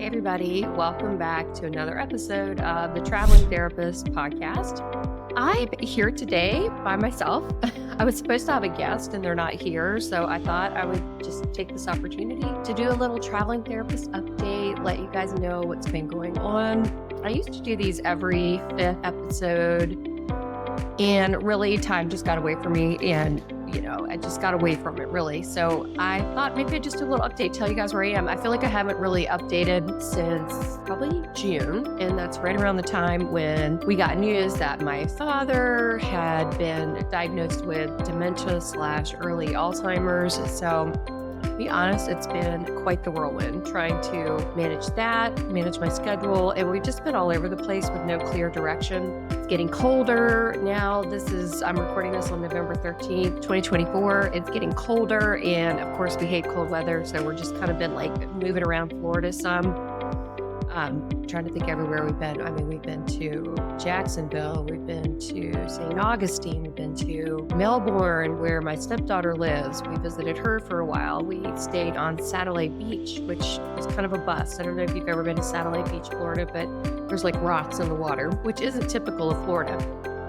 Hey everybody, welcome back to another episode of the Traveling Therapist podcast. I'm here today by myself. I was supposed to have a guest and they're not here, so I thought I would just take this opportunity to do a little Traveling Therapist update, let you guys know what's been going on. I used to do these every fifth episode, and really time just got away from me, and I just got away from it really. So I thought maybe I'd just do a little update, tell you guys where I am. I feel like I haven't really updated since probably June. And that's right around the time when we got news that my father had been diagnosed with dementia/early Alzheimer's. So to be honest, it's been quite the whirlwind trying to manage that, manage my schedule. And we've just been all over the place with no clear direction. It's getting colder now. I'm recording this on November 13th, 2024. It's getting colder. And of course we hate cold weather. So we're just kind of been like moving around Florida some. Trying to think everywhere we've been. I mean, we've been to Jacksonville, we've been to St. Augustine, we've been to Melbourne, where my stepdaughter lives. We visited her for a while. We stayed on Satellite Beach, which was kind of a bust. I don't know if you've ever been to Satellite Beach, Florida, but there's like rocks in the water, which isn't typical of Florida.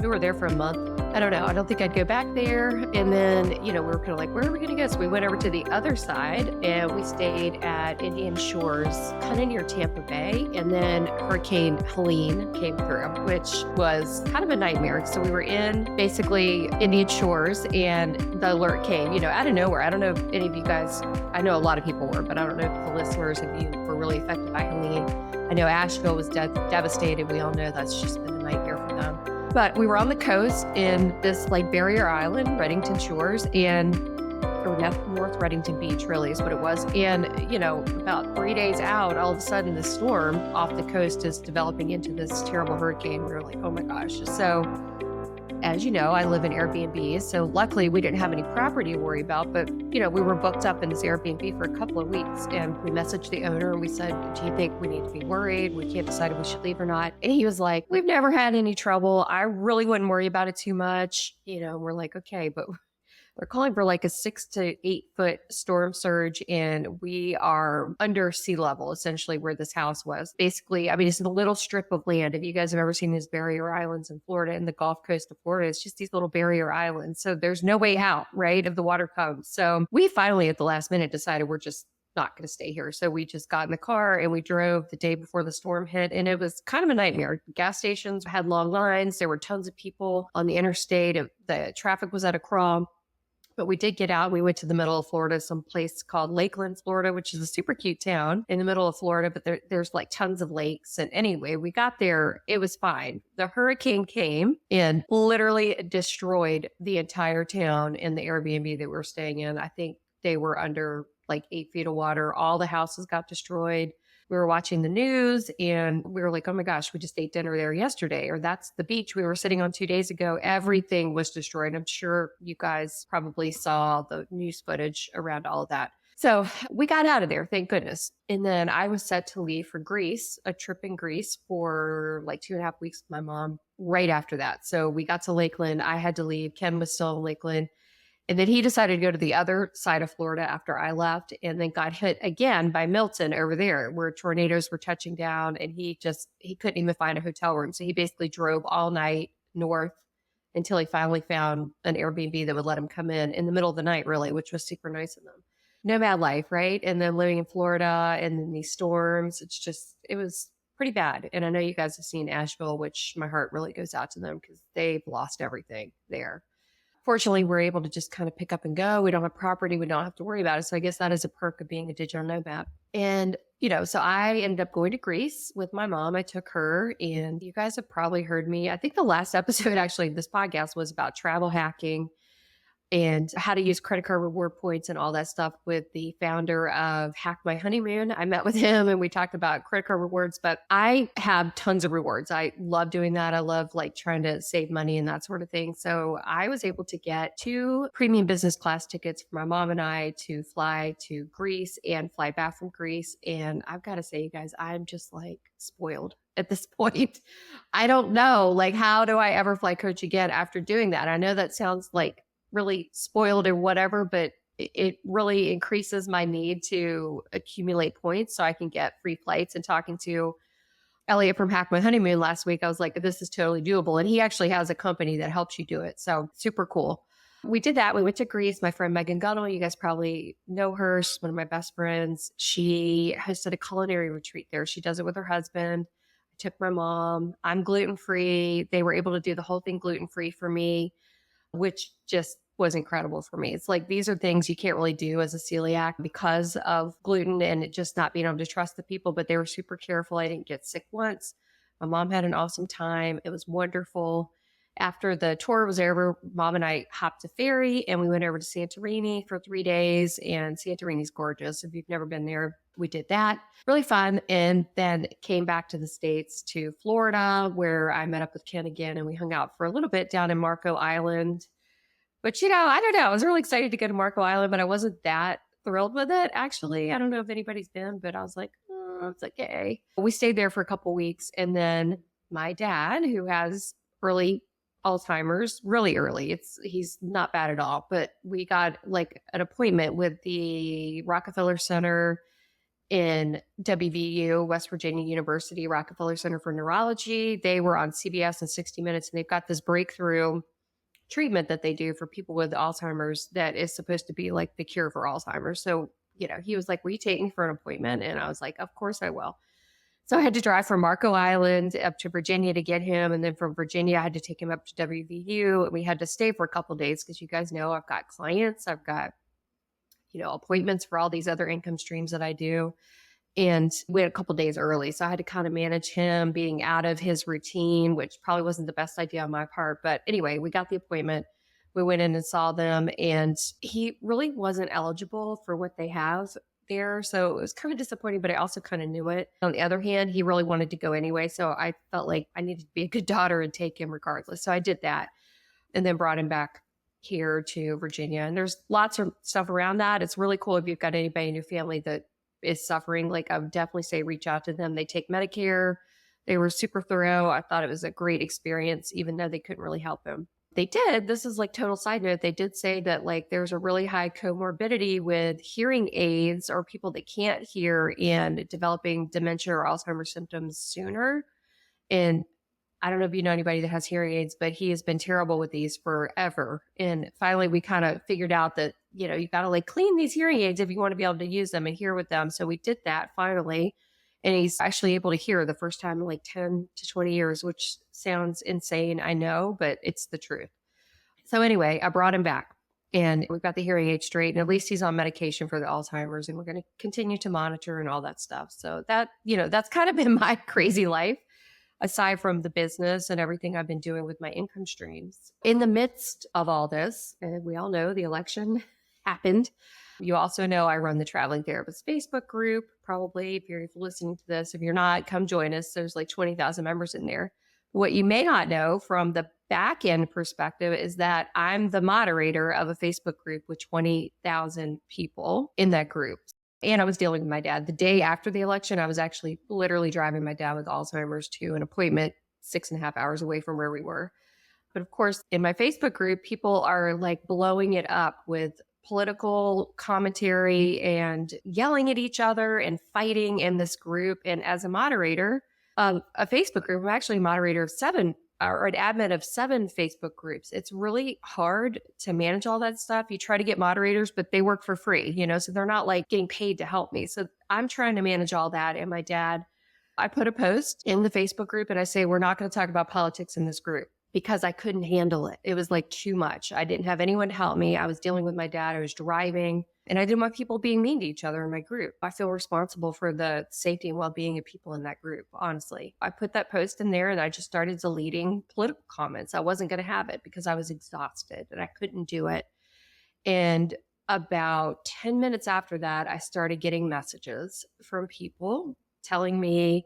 We were there for a month. I don't know. I don't think I'd go back there. And then, we were kind of like, where are we going to go? So we went over to the other side and we stayed at Indian Shores, kind of near Tampa Bay. And then Hurricane Helene came through, which was kind of a nightmare. So we were in basically Indian Shores and the alert came, out of nowhere. I don't know if any of you guys, I know a lot of people were, but I don't know if the listeners, if you were really affected by Helene. I know Asheville was devastated. We all know that's just been a nightmare for them. But we were on the coast in this like barrier island, Reddington Shores, or North Reddington Beach really is what it was. And, about 3 days out, all of a sudden the storm off the coast is developing into this terrible hurricane. We were like, oh my gosh. So as you know, I live in Airbnbs. So luckily we didn't have any property to worry about, but we were booked up in this Airbnb for a couple of weeks and we messaged the owner and we said, do you think we need to be worried? We can't decide if we should leave or not. And he was like, we've never had any trouble. I really wouldn't worry about it too much. We're like, okay, but they're calling for like a 6 to 8 foot storm surge, and we are under sea level, essentially where this house was. Basically, I mean, it's a little strip of land. If you guys have ever seen these barrier islands in Florida, in the Gulf Coast of Florida, it's just these little barrier islands. So there's no way out, right, if the water comes. So we finally, at the last minute, decided we're just not going to stay here. So we just got in the car and we drove the day before the storm hit, and it was kind of a nightmare. Gas stations had long lines. There were tons of people on the interstate. The traffic was at a crawl. But we did get out. We went to the middle of Florida, some place called Lakeland, Florida, which is a super cute town in the middle of Florida. But there's like tons of lakes. And anyway, we got there. It was fine. The hurricane came and literally destroyed the entire town and the Airbnb that we were staying in. I think they were under like 8 feet of water. All the houses got destroyed. We were watching the news and we were like, oh my gosh, we just ate dinner there yesterday. Or that's the beach we were sitting on 2 days ago. Everything was destroyed. I'm sure you guys probably saw the news footage around all of that. So we got out of there, thank goodness. And then I was set to leave for Greece, a trip in Greece for like 2.5 weeks with my mom right after that. So we got to Lakeland. I had to leave. Ken was still in Lakeland. And then he decided to go to the other side of Florida after I left, and then got hit again by Milton over there where tornadoes were touching down, and he couldn't even find a hotel room. So he basically drove all night north until he finally found an Airbnb that would let him come in the middle of the night, really, which was super nice of them. Nomad life, right? And then living in Florida and then these storms, it was pretty bad. And I know you guys have seen Asheville, which my heart really goes out to them because they've lost everything there. Fortunately, we're able to just kind of pick up and go. We don't have property. We don't have to worry about it. So I guess that is a perk of being a digital nomad. And, so I ended up going to Greece with my mom. I took her, and you guys have probably heard me. I think the last episode, actually, this podcast was about travel hacking and how to use credit card reward points and all that stuff with the founder of Hack My Honeymoon. I met with him and we talked about credit card rewards, but I have tons of rewards. I love doing that. I love like trying to save money and that sort of thing. So I was able to get 2 premium business class tickets for my mom and I to fly to Greece and fly back from Greece. And I've got to say, you guys, I'm just like spoiled at this point. I don't know, like, how do I ever fly coach again after doing that? I know that sounds like really spoiled or whatever, but it really increases my need to accumulate points so I can get free flights. And talking to Elliot from Hack My Honeymoon last week, I was like, this is totally doable. And he actually has a company that helps you do it. So super cool. We did that. We went to Greece. My friend Megan Gunnell, you guys probably know her. She's one of my best friends. She hosted a culinary retreat there. She does it with her husband. I took my mom. I'm gluten free. They were able to do the whole thing gluten free for me, which just was incredible for me. It's like these are things you can't really do as a celiac because of gluten and it just not being able to trust the people, but they were super careful. I didn't get sick once. My mom had an awesome time. It was wonderful. After the tour was over, mom and I hopped a ferry and we went over to Santorini for 3 days. And Santorini's gorgeous. If you've never been there, we did that. Really fun. And then came back to the States to Florida, where I met up with Ken again and we hung out for a little bit down in Marco Island. But, I don't know. I was really excited to go to Marco Island, but I wasn't that thrilled with it. Actually, I don't know if anybody's been, but I was like, oh, it's okay. We stayed there for a couple weeks. And then my dad, who has early Alzheimer's, really early, he's not bad at all, but we got like an appointment with the Rockefeller Center in WVU, West Virginia University, Rockefeller Center for Neurology. They were on CBS and 60 Minutes, and they've got this breakthrough treatment that they do for people with Alzheimer's that is supposed to be like the cure for Alzheimer's. So, he was like, will you take me for an appointment? And I was like, of course I will. So I had to drive from Marco Island up to Virginia to get him. And then from Virginia, I had to take him up to WVU. And we had to stay for a couple of days because you guys know I've got clients, I've got, appointments for all these other income streams that I do. And we had a couple days early. So I had to kind of manage him being out of his routine, which probably wasn't the best idea on my part. But anyway, we got the appointment. We went in and saw them, and he really wasn't eligible for what they have there. So it was kind of disappointing, but I also kind of knew it. On the other hand, he really wanted to go anyway. So I felt like I needed to be a good daughter and take him regardless. So I did that and then brought him back here to Virginia. And there's lots of stuff around that. It's really cool if you've got anybody in your family that is suffering. Like, I would definitely say reach out to them. They take Medicare. They were super thorough. I thought it was a great experience, even though they couldn't really help him. They did. This is like total side note. They did say that like there's a really high comorbidity with hearing aids or people that can't hear and developing dementia or Alzheimer's symptoms sooner. And I don't know if you know anybody that has hearing aids, but he has been terrible with these forever. And finally, we kind of figured out that, you got to like clean these hearing aids if you want to be able to use them and hear with them. So we did that finally. And he's actually able to hear the first time in like 10 to 20 years, which sounds insane. I know, but it's the truth. So anyway, I brought him back and we've got the hearing aid straight. And at least he's on medication for the Alzheimer's, and we're going to continue to monitor and all that stuff. So that, that's kind of been my crazy life, aside from the business and everything I've been doing with my income streams. In the midst of all this, and we all know the election happened. You also know I run the Traveling Therapist Facebook group. Probably if you're listening to this, if you're not, come join us. There's like 20,000 members in there. What you may not know from the back end perspective is that I'm the moderator of a Facebook group with 20,000 people in that group. And I was dealing with my dad. The day after the election, I was actually literally driving my dad with Alzheimer's to an appointment 6.5 hours away from where we were. But of course, in my Facebook group, people are like blowing it up with political commentary and yelling at each other and fighting in this group. And as a moderator of a Facebook group, I'm actually a moderator of 7 or an admin of 7 Facebook groups. It's really hard to manage all that stuff. You try to get moderators, but they work for free, so they're not like getting paid to help me. So I'm trying to manage all that. And my dad, I put a post in the Facebook group and I say, we're not going to talk about politics in this group, because I couldn't handle it. It was like too much. I didn't have anyone to help me. I was dealing with my dad. I was driving, and I didn't want people being mean to each other in my group. I feel responsible for the safety and well-being of people in that group, honestly. I put that post in there and I just started deleting political comments. I wasn't going to have it because I was exhausted and I couldn't do it. And about 10 minutes after that, I started getting messages from people telling me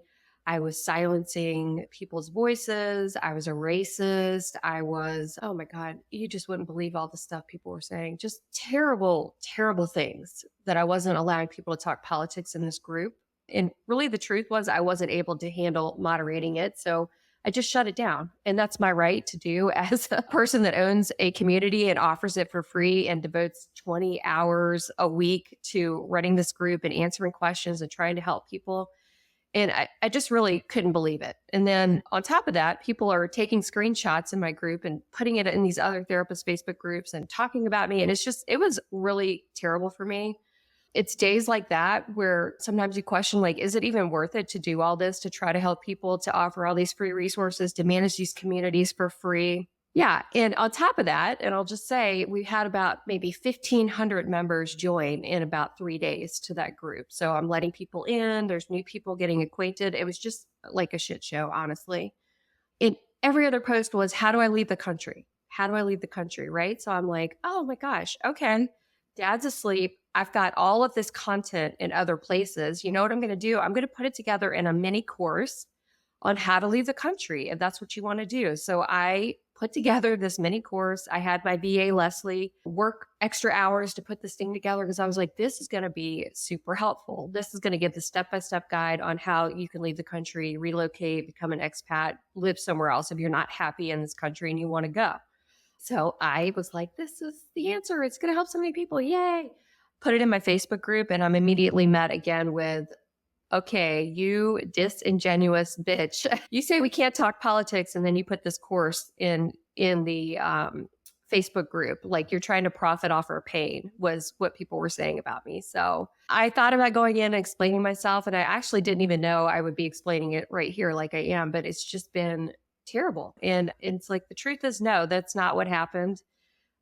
I was silencing people's voices. I was a racist. I was, oh my God, you just wouldn't believe all the stuff people were saying. Just terrible, terrible things, that I wasn't allowing people to talk politics in this group. And really the truth was I wasn't able to handle moderating it. So I just shut it down. And that's my right to do as a person that owns a community and offers it for free and devotes 20 hours a week to running this group and answering questions and trying to help people. And I just really couldn't believe it. And then on top of that, people are taking screenshots in my group and putting it in these other therapist Facebook groups and talking about me. And it was really terrible for me. It's days like that where sometimes you question, like, is it even worth it to do all this, to try to help people, to offer all these free resources, to manage these communities for free? Yeah. And on top of that, and I'll just say, we had about maybe 1,500 members join in about 3 days to that group. So I'm letting people in, there's new people getting acquainted. It was just like a shit show, honestly. And every other post was, how do I leave the country? How do I leave the country? Right. So I'm like, oh my gosh, okay. Dad's asleep. I've got all of this content in other places. You know what I'm going to do? I'm going to put it together in a mini course on how to leave the country if that's what you want to do. So I put together this mini course. I had my VA, Leslie, work extra hours to put this thing together because I was like, this is going to be super helpful. This is going to give the step-by-step guide on how you can leave the country, relocate, become an expat, live somewhere else if you're not happy in this country and you want to go. So I was like, this is the answer. It's going to help so many people. Yay. Put it in my Facebook group, and I'm immediately met again with, okay, you disingenuous bitch. You say we can't talk politics, and then you put this course in the Facebook group, like you're trying to profit off our pain, was what people were saying about me. So I thought about going in and explaining myself, and I actually didn't even know I would be explaining it right here like I am, but it's just been terrible. And it's like, the truth is, no, that's not what happened.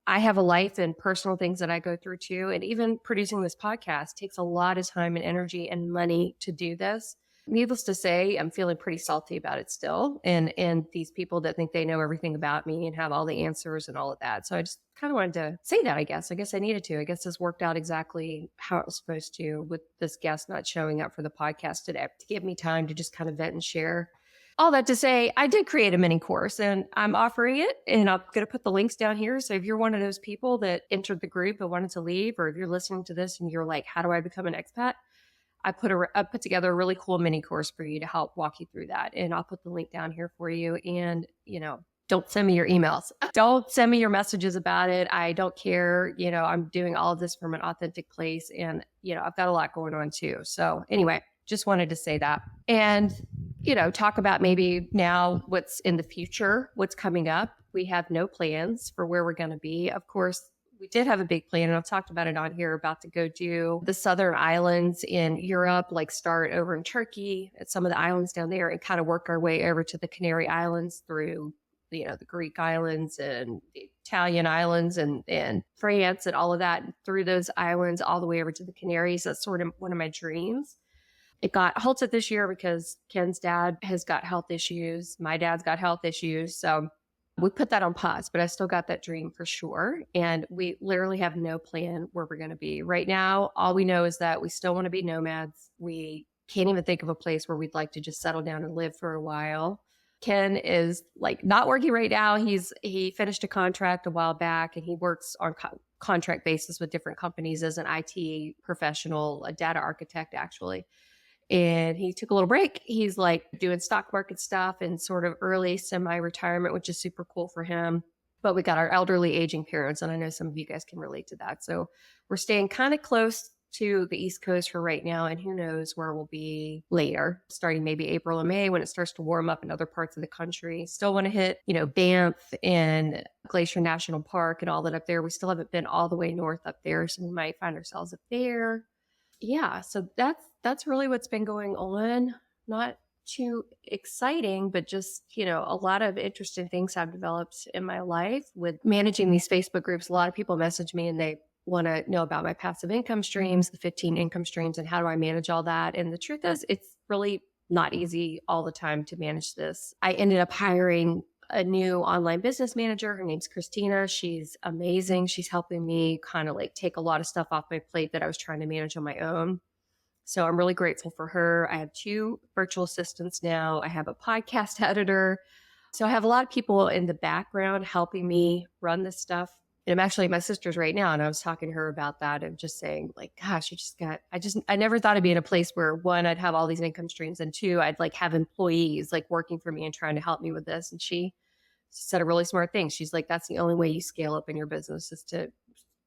I have a life and personal things that I go through too. And even producing this podcast takes a lot of time and energy and money to do this. Needless to say, I'm feeling pretty salty about it still. And these people that think they know everything about me and have all the answers and all of that. So I just kind of wanted to say that, I guess. I guess I needed to. I guess this worked out exactly how it was supposed to, with this guest not showing up for the podcast today, to give me time to just kind of vent and share. All that to say, I did create a mini course and I'm offering it, and I'm going to put the links down here. So if you're one of those people that entered the group and wanted to leave, or if you're listening to this and you're like, how do I become an expat? I put together a really cool mini course for you to help walk you through that. And I'll put the link down here for you. And, don't send me your emails. Don't send me your messages about it. I don't care. I'm doing all of this from an authentic place, and, I've got a lot going on too. So anyway, just wanted to say that. And, talk about maybe now what's in the future, what's coming up. We have no plans for where we're going to be. Of course, we did have a big plan, and I've talked about it on here, about to go do the southern islands in Europe, like start over in Turkey at some of the islands down there and kind of work our way over to the Canary Islands through, the Greek islands and the Italian islands and France and all of that, through those islands all the way over to the Canaries. That's sort of one of my dreams. It got halted this year because Ken's dad has got health issues. My dad's got health issues. So we put that on pause, but I still got that dream for sure. And we literally have no plan where we're going to be right now. All we know is that we still want to be nomads. We can't even think of a place where we'd like to just settle down and live for a while. Ken is like not working right now. He finished a contract a while back, and he works on contract basis with different companies as an IT professional, a data architect, actually. And he took a little break. He's like doing stock market stuff and sort of early semi-retirement, which is super cool for him. But we got our elderly aging parents, and I know some of you guys can relate to that. So we're staying kind of close to the East Coast for right now, and who knows where we'll be later, starting maybe April and May when it starts to warm up in other parts of the country. Still want to hit, Banff and Glacier National Park and all that up there. We still haven't been all the way north up there, so we might find ourselves up there. Yeah, so that's really what's been going on. Not too exciting, but just, a lot of interesting things have developed in my life with managing these Facebook groups. A lot of people message me and they want to know about my passive income streams, the 15 income streams, and how do I manage all that. And the truth is, it's really not easy all the time to manage this. I ended up hiring a new online business manager. Her name's Christina. She's amazing. She's helping me kind of like take a lot of stuff off my plate that I was trying to manage on my own. So I'm really grateful for her. I have 2 virtual assistants now. I have a podcast editor. So I have a lot of people in the background helping me run this stuff. And I'm actually at my sister's right now, and I was talking to her about that and just saying, like, gosh, I never thought I'd be in a place where one, I'd have all these income streams, and two, I'd like have employees like working for me and trying to help me with this. And she said a really smart thing. She's like, that's the only way you scale up in your business is to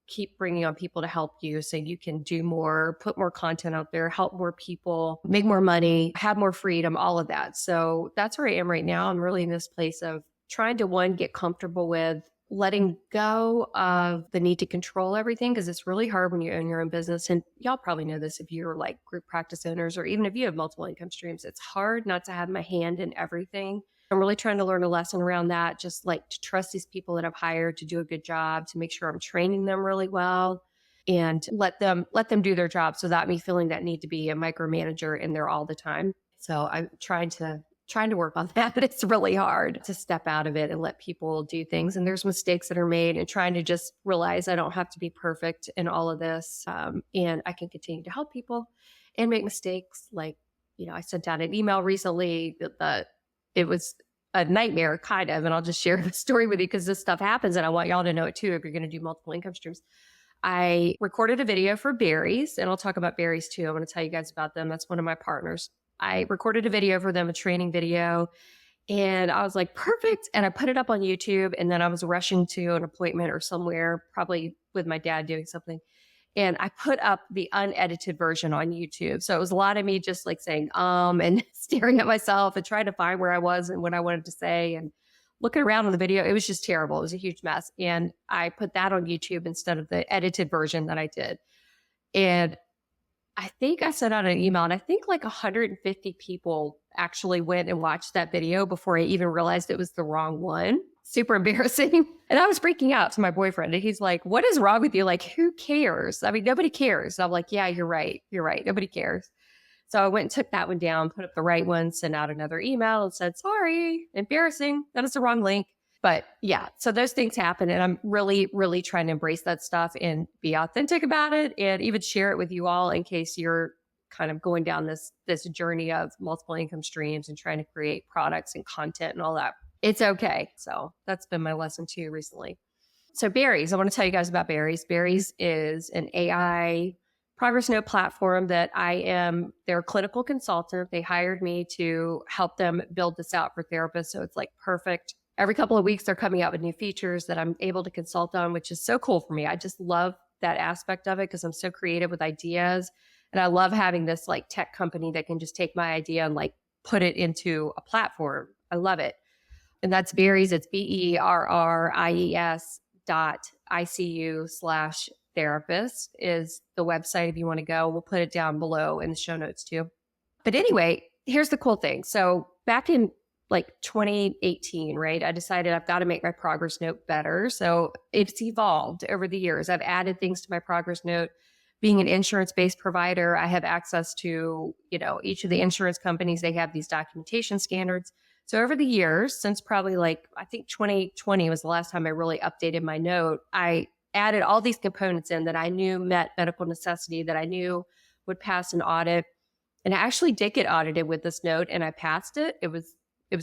keep bringing on people to help you so you can do more, put more content out there, help more people, make more money, have more freedom, all of that. So that's where I am right now. I'm really in this place of trying to, one, get comfortable with letting go of the need to control everything, because it's really hard when you own your own business. And y'all probably know this if you're like group practice owners, or even if you have multiple income streams, it's hard not to have my hand in everything. I'm really trying to learn a lesson around that, just like to trust these people that I've hired to do a good job, to make sure I'm training them really well, and let them do their job, so that me feeling that need to be a micromanager in there all the time. So I'm trying to work on that, but it's really hard to step out of it and let people do things. And there's mistakes that are made, and trying to just realize I don't have to be perfect in all of this. And I can continue to help people and make mistakes. Like, I sent out an email recently that it was a nightmare kind of, and I'll just share the story with you because this stuff happens and I want y'all to know it too if you're going to do multiple income streams. I recorded a video for Berries, and I'll talk about Berries too. I want to tell you guys about them. That's one of my partners. I recorded a video for them, a training video, and I was like, perfect. And I put it up on YouTube, and then I was rushing to an appointment or somewhere, probably with my dad doing something. And I put up the unedited version on YouTube. So it was a lot of me just like saying, and staring at myself and trying to find where I was and what I wanted to say and looking around on the video. It was just terrible. It was a huge mess. And I put that on YouTube instead of the edited version that I did. And I think I sent out an email, and I think like 150 people actually went and watched that video before I even realized it was the wrong one. Super embarrassing. And I was freaking out to my boyfriend, and he's like, what is wrong with you? Like, who cares? I mean, nobody cares. And I'm like, yeah, you're right. You're right. Nobody cares. So I went and took that one down, put up the right one, sent out another email and said, sorry, embarrassing. That is the wrong link. But yeah, so those things happen. And I'm really, really trying to embrace that stuff and be authentic about it, and even share it with you all in case you're kind of going down this journey of multiple income streams and trying to create products and content and all that. It's okay. So that's been my lesson too recently. So Berries, I want to tell you guys about Berries. Berries is an AI progress note platform that I am their clinical consultant. They hired me to help them build this out for therapists. So it's like perfect. Every couple of weeks, they're coming out with new features that I'm able to consult on, which is so cool for me. I just love that aspect of it because I'm so creative with ideas. And I love having this like tech company that can just take my idea and like put it into a platform. I love it. And that's Berries. It's BERRIES.ICU/therapist is the website if you want to go. We'll put it down below in the show notes too. But anyway, here's the cool thing. So back in like 2018, right? I decided I've got to make my progress note better. So it's evolved over the years. I've added things to my progress note. Being an insurance-based provider, I have access to, each of the insurance companies. They have these documentation standards. So over the years, since probably I think 2020 was the last time I really updated my note, I added all these components in that I knew met medical necessity, that I knew would pass an audit. And I actually did get audited with this note, and I passed it. It was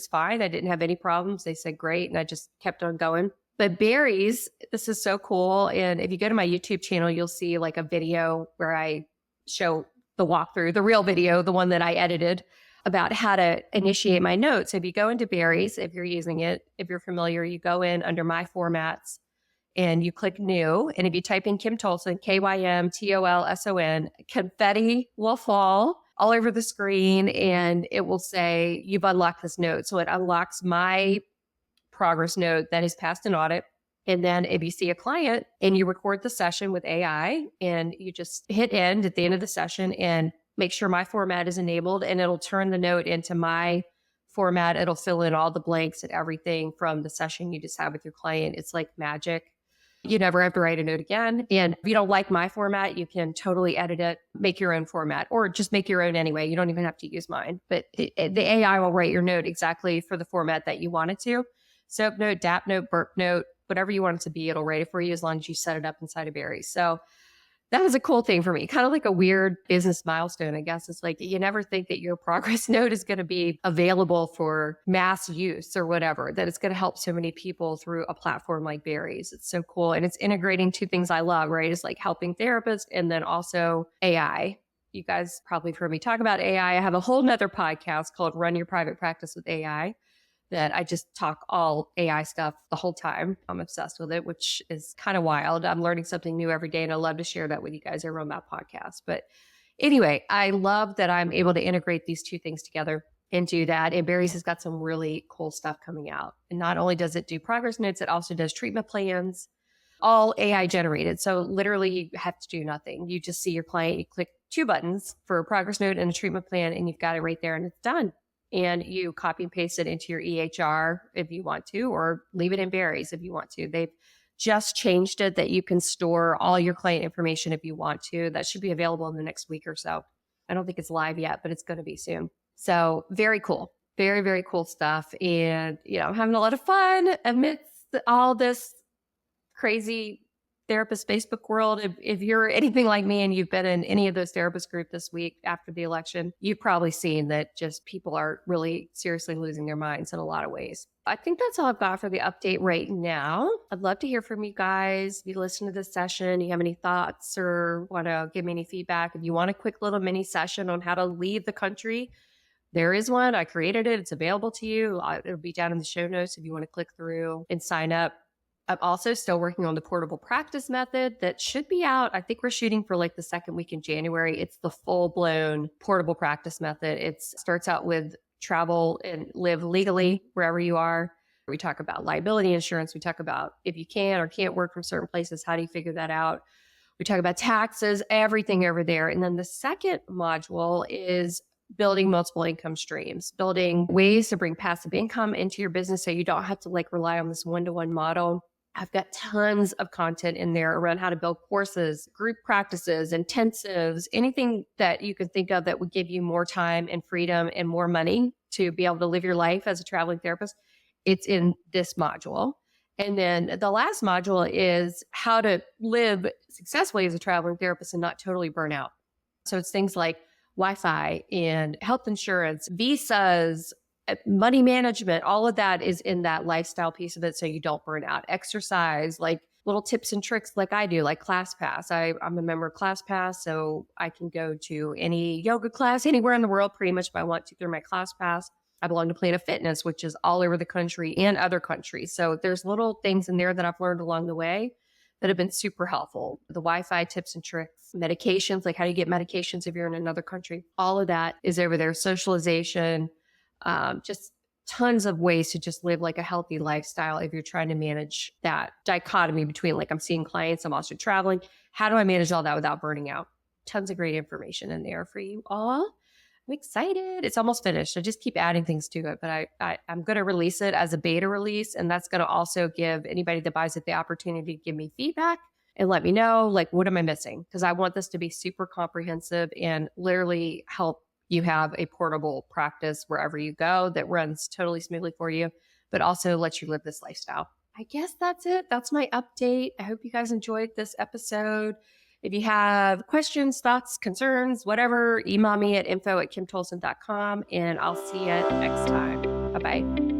fine. I didn't have any problems. They said great, and I just kept on going. But Berries, this is so cool. And if you go to my YouTube channel, you'll see like a video where I show the walkthrough, the real video, the one that I edited, about how to initiate my notes. If you go into Berries, if you're using it, if you're familiar, you go in under My Formats and you click New. And if you type in Kim Tolson, KYMTOLSON, confetti will fall all over the screen, and it will say, you've unlocked this note. So it unlocks my progress note that has passed an audit. And then if you see a client and you record the session with AI, and you just hit end at the end of the session and make sure my format is enabled, and it'll turn the note into my format. It'll fill in all the blanks and everything from the session you just had with your client. It's like magic. You never have to write a note again. And if you don't like my format, you can totally edit it, make your own format, or just make your own anyway. You don't even have to use mine. But the AI will write your note exactly for the format that you want it to. Soap note, DAP note, burp note, whatever you want it to be, it'll write it for you as long as you set it up inside of Berries. So That was a cool thing for me, kind of like a weird business milestone, I guess. It's like you never think that your progress note is going to be available for mass use or whatever, that it's going to help so many people through a platform like Berries. It's so cool. And it's integrating two things I love, right? It's like helping therapists and then also AI. You guys probably have heard me talk about AI. I have a whole nother podcast called Run Your Private Practice with AI that I just talk all AI stuff the whole time. I'm obsessed with it, which is kind of wild. I'm learning something new every day, and I love to share that with you guys over on that podcast. But anyway, I love that I'm able to integrate these two things together and do that. And Barry's has got some really cool stuff coming out. And not only does it do progress notes, it also does treatment plans, all AI generated. So literally you have to do nothing. You just see your client, you click two buttons for a progress note and a treatment plan, and you've got it right there and it's done. And you copy and paste it into your EHR if you want to, or leave it in Berries if you want to. They've just changed it that you can store all your client information if you want to. That should be available in the next week or so. I don't think it's live yet, but it's going to be soon. So very cool. Very, very cool stuff. And, I'm having a lot of fun amidst all this crazy therapist Facebook world. If you're anything like me and you've been in any of those therapist groups this week after the election, you've probably seen that just people are really seriously losing their minds in a lot of ways. I think that's all I've got for the update right now. I'd love to hear from you guys. If you listen to this session, you have any thoughts or want to give me any feedback, if you want a quick little mini session on how to leave the country, there is one. I created it. It's available to you. It'll be down in the show notes if you want to click through and sign up. I'm also still working on the portable practice method that should be out. I think we're shooting for like the second week in January. It's the full-blown portable practice method. It starts out with travel and live legally wherever you are. We talk about liability insurance. We talk about if you can or can't work from certain places, how do you figure that out? We talk about taxes, everything over there. And then the second module is building multiple income streams, building ways to bring passive income into your business so you don't have to rely on this one-to-one model. I've got tons of content in there around how to build courses, group practices, intensives, anything that you can think of that would give you more time and freedom and more money to be able to live your life as a traveling therapist. It's in this module. And then the last module is how to live successfully as a traveling therapist and not totally burn out. So it's things like Wi-Fi and health insurance, visas, money management, all of that is in that lifestyle piece of it so you don't burn out. Exercise, like little tips and tricks like I do, like ClassPass. I'm a member of ClassPass, so I can go to any yoga class anywhere in the world pretty much if I want to through my ClassPass. I belong to Planet Fitness, which is all over the country and other countries. So there's little things in there that I've learned along the way that have been super helpful. The Wi-Fi tips and tricks, medications, like how do you get medications if you're in another country? All of that is over there. Socialization, just tons of ways to just live like a healthy lifestyle if you're trying to manage that dichotomy between I'm seeing clients, I'm also traveling. How do I manage all that without burning out? Tons of great information in there for you all. I'm excited. It's almost finished. I just keep adding things to it, but I'm going to release it as a beta release. And that's going to also give anybody that buys it the opportunity to give me feedback and let me know, what am I missing? Because I want this to be super comprehensive and literally help you have a portable practice wherever you go that runs totally smoothly for you, but also lets you live this lifestyle. I guess that's it. That's my update. I hope you guys enjoyed this episode. If you have questions, thoughts, concerns, whatever, email me at info@kimtolson.com and I'll see you next time. Bye-bye.